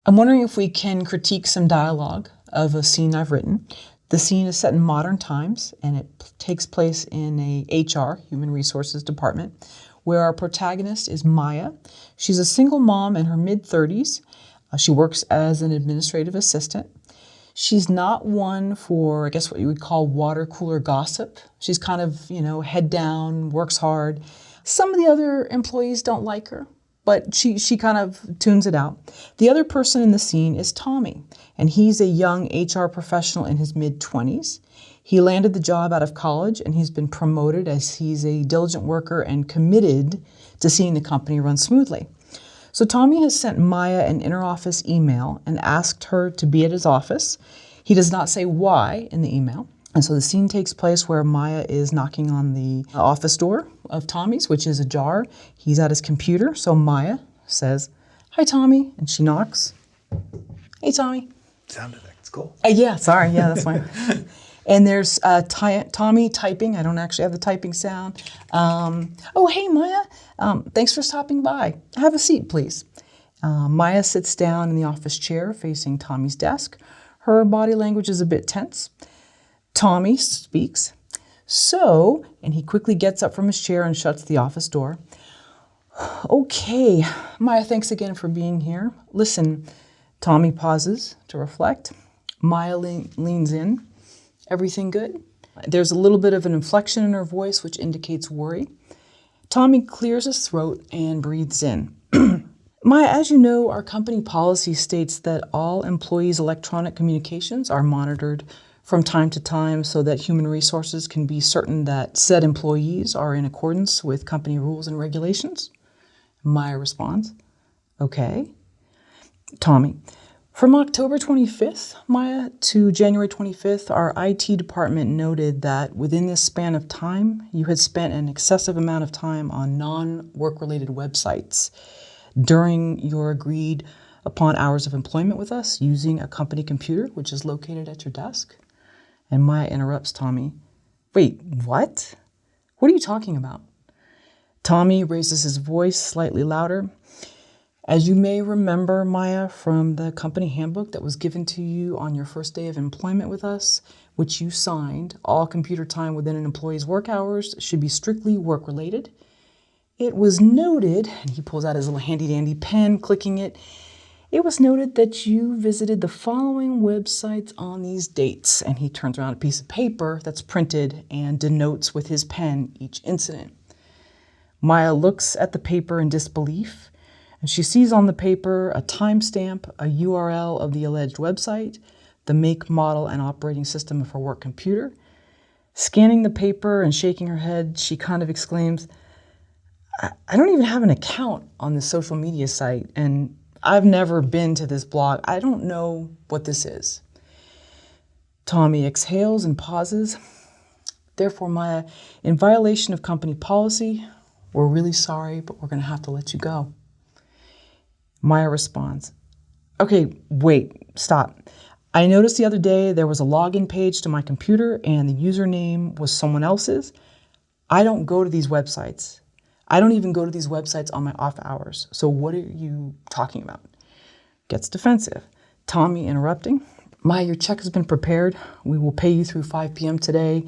I'm wondering if we can critique some dialogue of a scene I've written. The scene is set in modern times, and it takes place in a HR, Human Resources Department, where our protagonist is Maya. She's a single mom in her mid-30s. She works as an administrative assistant. She's not one for, I guess, what you would call water cooler gossip. She's kind of, head down, works hard. Some of the other employees don't like her, but she kind of tunes it out. The other person in the scene is Tommy, and he's a young HR professional in his mid-20s. He landed the job out of college, and he's been promoted as he's a diligent worker and committed to seeing the company run smoothly. So Tommy has sent Maya an inter-office email and asked her to be at his office. He does not say why in the email. And so the scene takes place where Maya is knocking on the office door of Tommy's, which is ajar. He's at his computer, so Maya says, "Hi, Tommy," and she knocks. "Hey, Tommy." Sounded like it's cool. Yeah, sorry. Yeah, that's fine. And there's Tommy typing. I don't actually have the typing sound. "Oh, hey, Maya. Thanks for stopping by. Have a seat, please." Maya sits down in the office chair facing Tommy's desk. Her body language is a bit tense. Tommy speaks. "So," and he quickly gets up from his chair and shuts the office door. "Okay, Maya, thanks again for being here. Listen," Tommy pauses to reflect. Maya leans in. "Everything good?" There's a little bit of an inflection in her voice, which indicates worry. Tommy clears his throat and breathes in. "Maya, as you know, our company policy states that all employees' electronic communications are monitored from time to time so that human resources can be certain that said employees are in accordance with company rules and regulations." Maya responds, "Okay." Tommy, "From October 25th, Maya, to January 25th, our IT department noted that within this span of time, you had spent an excessive amount of time on non-work-related websites during your agreed upon hours of employment with us using a company computer, which is located at your desk." And Maya interrupts Tommy. "Wait, what? What are you talking about?" Tommy raises his voice slightly louder. "As you may remember, Maya, from the company handbook that was given to you on your first day of employment with us, which you signed, all computer time within an employee's work hours should be strictly work-related. It was noted," and he pulls out his little handy-dandy pen, clicking it, "it was noted that you visited the following websites on these dates," and he turns around a piece of paper that's printed and denotes with his pen each incident. Maya looks at the paper in disbelief, and she sees on the paper a timestamp, a URL of the alleged website, the make, model, and operating system of her work computer. Scanning the paper and shaking her head, she kind of exclaims, I don't even have an account on this social media site, and I've never been to this blog. I don't know what this is." Tommy exhales and pauses. "Therefore, Maya, in violation of company policy, we're really sorry, but we're going to have to let you go." Maya responds, "Okay, wait, stop. I noticed the other day there was a login page to my computer and the username was someone else's. I don't go to these websites. I don't even go to these websites on my off hours. So what are you talking about?" Gets defensive. Tommy interrupting, "Maya, your check has been prepared. We will pay you through 5 p.m. today.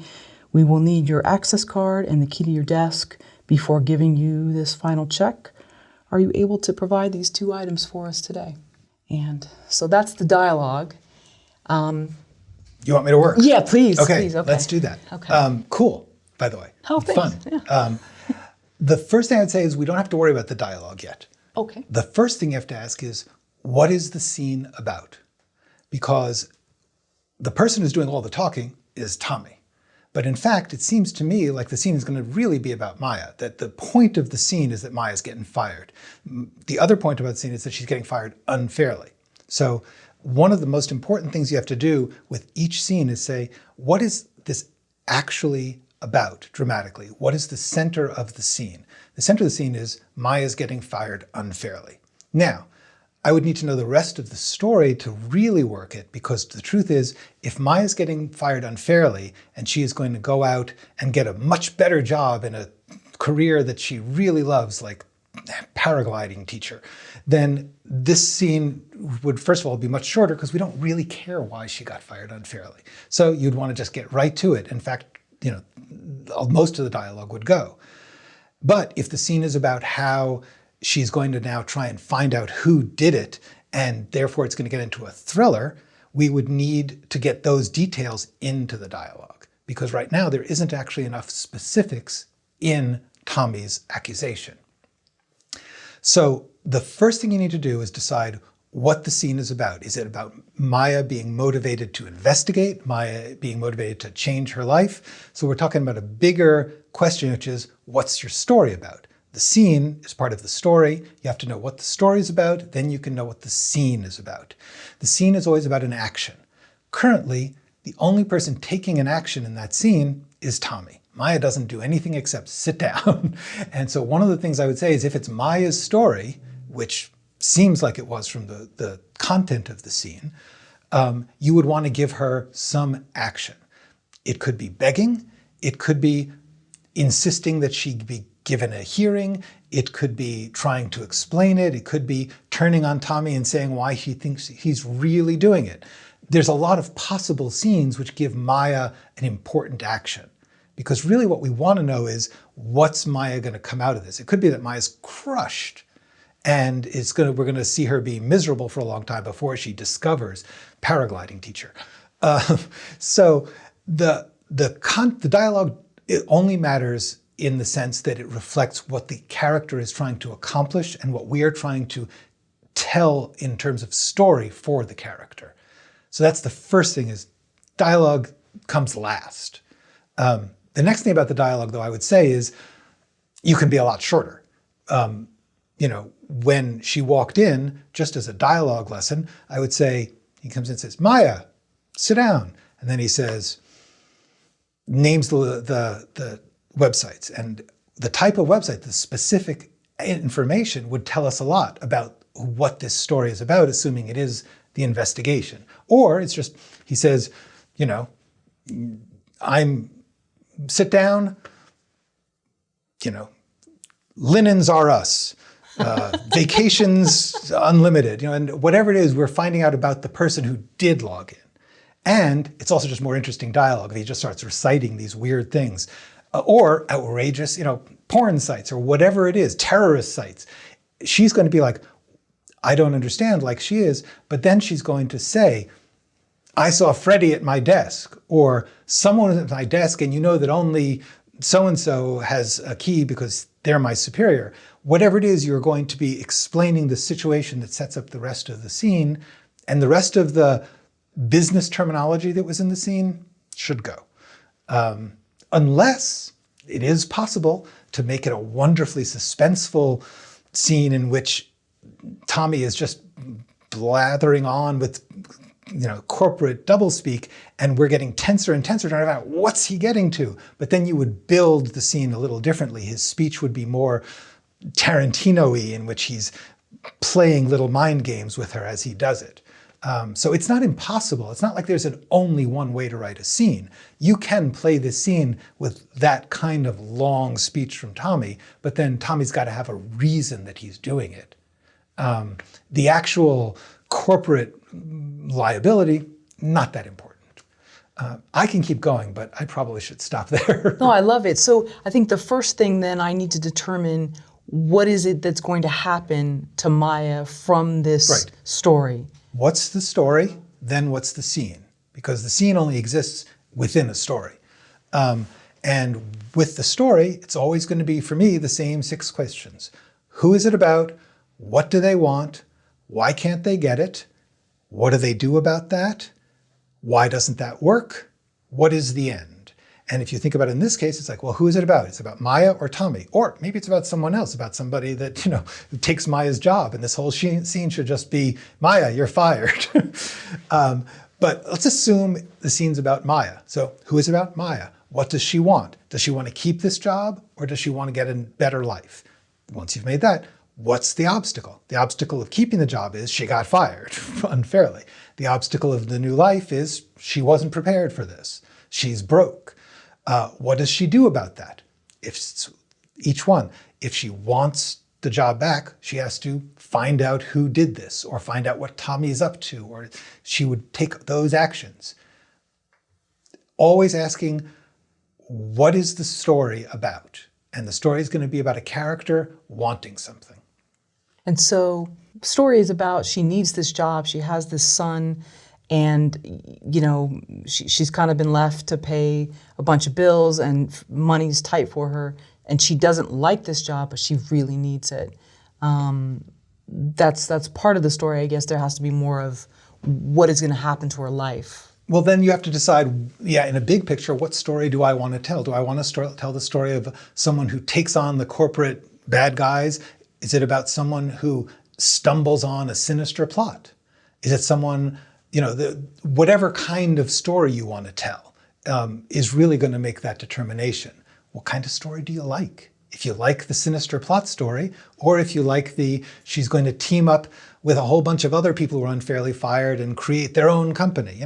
We will need your access card and the key to your desk before giving you this final check. Are you able to provide these 2 items for us today?" And so that's the dialogue. You want me to work? Yeah, please. Okay, please, okay. Let's do that. Okay. Cool, by the way. Oh, thanks. Fun. Yeah. The first thing I'd say is we don't have to worry about the dialogue yet. Okay. The first thing you have to ask is, what is the scene about? Because the person who's doing all the talking is Tommy. But in fact, it seems to me like the scene is going to really be about Maya, that the point of the scene is that Maya's getting fired. The other point about the scene is that she's getting fired unfairly. So one of the most important things you have to do with each scene is say, what is this actually about dramatically? What is the center of the scene? The center of the scene is Maya's getting fired unfairly. Now, I would need to know the rest of the story to really work it, because the truth is, if Maya's getting fired unfairly and she is going to go out and get a much better job in a career that she really loves, like paragliding teacher, then this scene would, first of all, be much shorter because we don't really care why she got fired unfairly. So you'd want to just get right to it. In fact, most of the dialogue would go. But if the scene is about how she's going to now try and find out who did it, and therefore it's going to get into a thriller, we would need to get those details into the dialogue. Because right now there isn't actually enough specifics in Tommy's accusation. So the first thing you need to do is decide what the scene is about. Is it about Maya being motivated to investigate, Maya being motivated to change her life? So we're talking about a bigger question, which is, what's your story about? The scene is part of the story. You have to know what the story is about, then you can know what the scene is about. The scene is always about an action. Currently, the only person taking an action in that scene is Tommy. Maya doesn't do anything except sit down. And so one of the things I would say is, if it's Maya's story, which seems like it was from the content of the scene, you would want to give her some action. It could be begging, it could be insisting that she be given a hearing, it could be trying to explain it, it could be turning on Tommy and saying why she thinks he's really doing it. There's a lot of possible scenes which give Maya an important action. Because really what we want to know is, what's Maya going to come out of this? It could be that Maya's crushed and we're going to see her be miserable for a long time before she discovers paragliding teacher. So the dialogue, it only matters in the sense that it reflects what the character is trying to accomplish and what we are trying to tell in terms of story for the character. So that's the first thing, is dialogue comes last. The next thing about the dialogue, though, I would say is, you can be a lot shorter. When she walked in, just as a dialogue lesson, I would say, he comes in and says, Maya, sit down. And then he says, names the websites. And the type of website, the specific information would tell us a lot about what this story is about, assuming it is the investigation. Or it's just, he says, sit down, linens are us, vacations unlimited, and whatever it is, we're finding out about the person who did log in. And it's also just more interesting dialogue if he just starts reciting these weird things. Or outrageous, porn sites or whatever it is, terrorist sites. She's going to be like, I don't understand, like she is, but then she's going to say, I saw Freddie at my desk, or someone at my desk, and you know that only so-and-so has a key because they're my superior. Whatever it is, you're going to be explaining the situation that sets up the rest of the scene, and the rest of the business terminology that was in the scene should go. Unless it is possible to make it a wonderfully suspenseful scene in which Tommy is just blathering on with corporate doublespeak, and we're getting tenser and tenser trying to find out what's he getting to. But then you would build the scene a little differently. His speech would be more Tarantino-y, in which he's playing little mind games with her as he does it. So it's not impossible. It's not like there's only one way to write a scene. You can play this scene with that kind of long speech from Tommy, but then Tommy's got to have a reason that he's doing it. The actual corporate liability, not that important. I can keep going, but I probably should stop there. No, I love it. So I think the first thing then I need to determine, what is it that's going to happen to Maya from this story? What's the story? Then what's the scene? Because the scene only exists within a story. And with the story, it's always going to be, for me, the same 6 questions. Who is it about? What do they want? Why can't they get it? What do they do about that? Why doesn't that work? What is the end? And if you think about it in this case, it's like, well, who is it about? It's about Maya or Tommy? Or maybe it's about someone else, about somebody that, who takes Maya's job, and this whole scene should just be, Maya, you're fired. But let's assume the scene's about Maya. So who is it about? Maya. What does she want? Does she want to keep this job, or does she want to get a better life? Once you've made that, what's the obstacle? The obstacle of keeping the job is she got fired unfairly. The obstacle of the new life is she wasn't prepared for this. She's broke. What does she do about that? If each one, if she wants the job back, she has to find out who did this, or find out what Tommy's up to, or she would take those actions. Always asking, what is the story about? And the story is going to be about a character wanting something. And so the story is about she needs this job, she has this son, and she's kind of been left to pay a bunch of bills and money's tight for her, and she doesn't like this job, but she really needs it. That's part of the story. I guess there has to be more of what is going to happen to her life. Well, then you have to decide, in a big picture, what story do I want to tell? Do I want to tell the story of someone who takes on the corporate bad guys? Is it about someone who stumbles on a sinister plot? Is it someone, whatever kind of story you want to tell is really going to make that determination. What kind of story do you like? If you like the sinister plot story, or if you like she's going to team up with a whole bunch of other people who are unfairly fired and create their own company.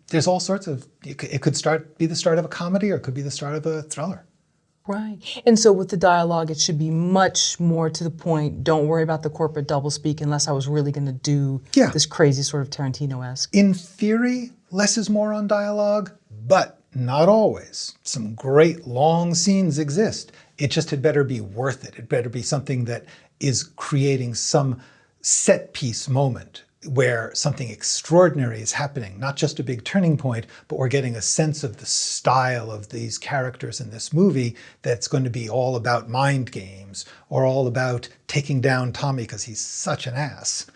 There's all sorts of, it could be the start of a comedy, or it could be the start of a thriller. Right. And so with the dialogue, it should be much more to the point. Don't worry about the corporate doublespeak unless I was really going to do this crazy sort of Tarantino-esque. In theory, less is more on dialogue, but not always. Some great long scenes exist. It just had better be worth it. It better be something that is creating some set piece moment where something extraordinary is happening, not just a big turning point, but we're getting a sense of the style of these characters in this movie that's going to be all about mind games, or all about taking down Tommy because he's such an ass.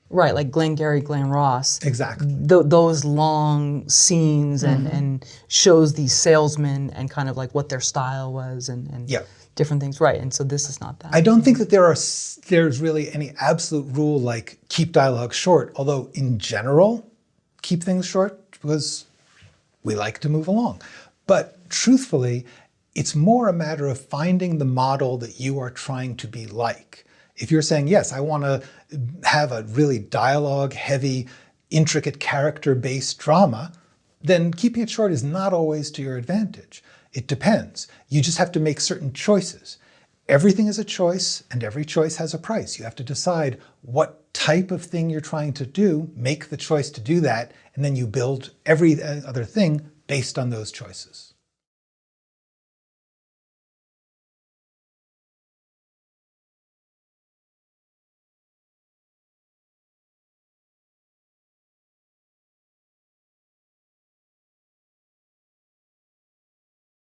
Right, like Glenn Gers, Glenn Ross. Exactly. Those long scenes and shows these salesmen and kind of like what their style was and different things. Right, and so this is not that. I don't think that there's really any absolute rule like keep dialogue short, although in general, keep things short because we like to move along. But truthfully, it's more a matter of finding the model that you are trying to be like. If you're saying, yes, I want to have a really dialogue-heavy, intricate character-based drama, then keeping it short is not always to your advantage. It depends. You just have to make certain choices. Everything is a choice, and every choice has a price. You have to decide what type of thing you're trying to do, make the choice to do that, and then you build every other thing based on those choices.